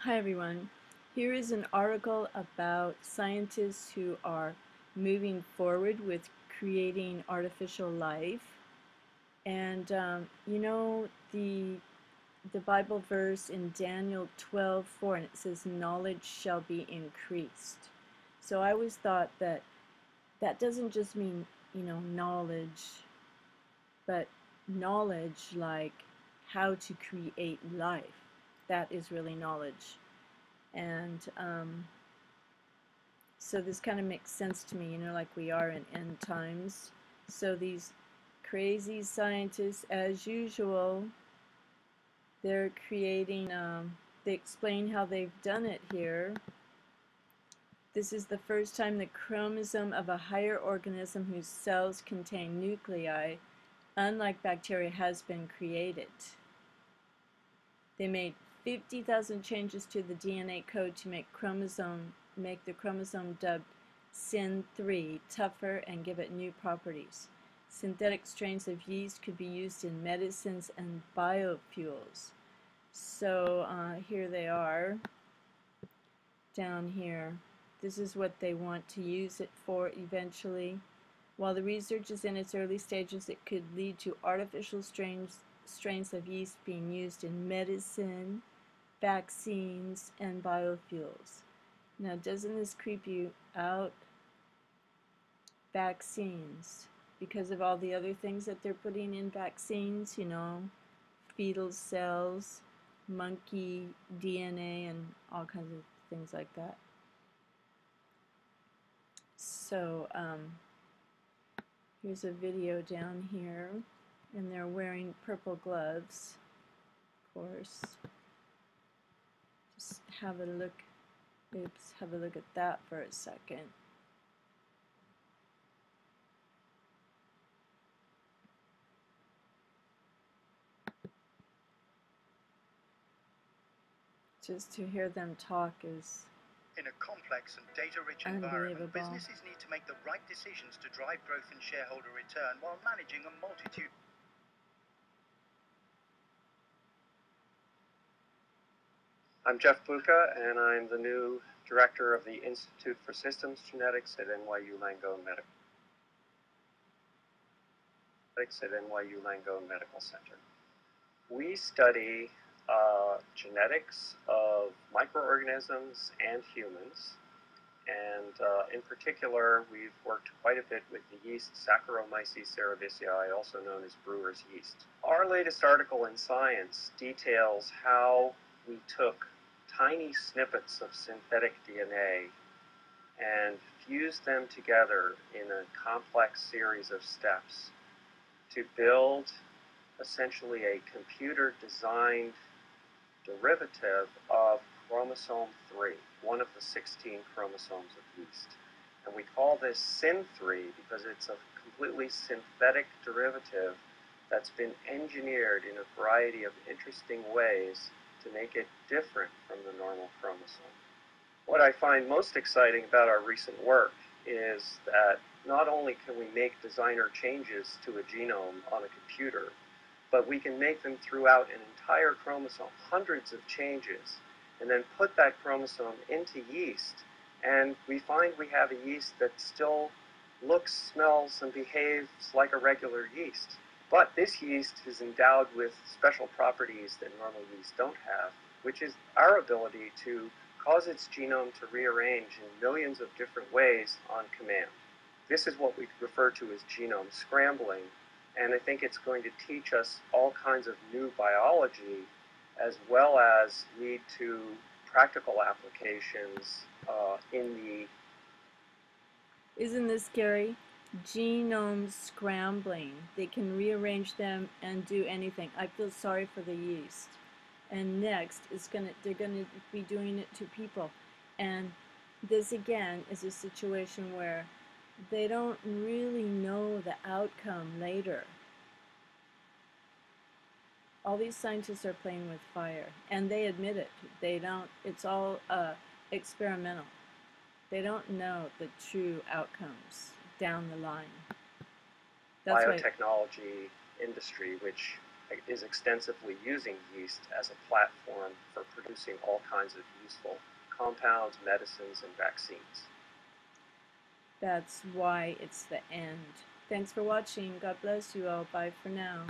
Hi everyone. Here is an article about scientists who are moving forward with creating artificial life. And the Bible verse in Daniel 12:4, and it says, "Knowledge shall be increased." So I always thought that that doesn't just mean knowledge, but knowledge like how to create life. That is really knowledge. And so this kind of makes sense to me, like we are in end times. So these crazy scientists, as usual, they're creating, they explain how they've done it here. This is the first time the chromosome of a higher organism whose cells contain nuclei, unlike bacteria, has been created. They made 50,000 changes to the DNA code to make the chromosome dubbed SYN3 tougher and give it new properties. Synthetic strains of yeast could be used in medicines and biofuels. So here they are down here. This is what they want to use it for eventually. While the research is in its early stages, it could lead to artificial strains of yeast being used in medicine, vaccines, and biofuels. Now, doesn't this creep you out? Vaccines. Because of all the other things that they're putting in vaccines, fetal cells, monkey DNA, and all kinds of things like that. So, here's a video down here, and they're wearing purple gloves, of course. Just have a look. Oops, have a look at that for a second. Just to hear them talk is in a complex and data-rich environment, businesses need to make the right decisions to drive growth and shareholder return while managing a multitude. I'm Jeff Buca, and I'm the new director of the Institute for Systems Genetics at NYU Langone Medical Center. We study genetics of microorganisms and humans, and in particular, we've worked quite a bit with the yeast Saccharomyces cerevisiae, also known as brewer's yeast. Our latest article in Science details how we took tiny snippets of synthetic DNA and fused them together in a complex series of steps to build essentially a computer-designed derivative of chromosome 3, one of the 16 chromosomes of yeast. And we call this SYN3 because it's a completely synthetic derivative that's been engineered in a variety of interesting ways to make it different from the normal chromosome. What I find most exciting about our recent work is that not only can we make designer changes to a genome on a computer, but we can make them throughout an entire chromosome, hundreds of changes, and then put that chromosome into yeast, and we find we have a yeast that still looks, smells, and behaves like a regular yeast. But this yeast is endowed with special properties that normal yeast don't have, which is our ability to cause its genome to rearrange in millions of different ways on command. This is what we refer to as genome scrambling, and I think it's going to teach us all kinds of new biology as well as lead to practical applications in the... Isn't this scary? Genome scrambling. They can rearrange them and do anything. I feel sorry for the yeast. And next, they're gonna be doing it to people. And this again is a situation where they don't really know the outcome later. All these scientists are playing with fire, and they admit it. They don't. It's all experimental. They don't know the true outcomes down the line. That's biotechnology industry, which is extensively using yeast as a platform for producing all kinds of useful compounds, medicines, and vaccines. That's why it's the end. Thanks for watching. God bless you all. Bye for now.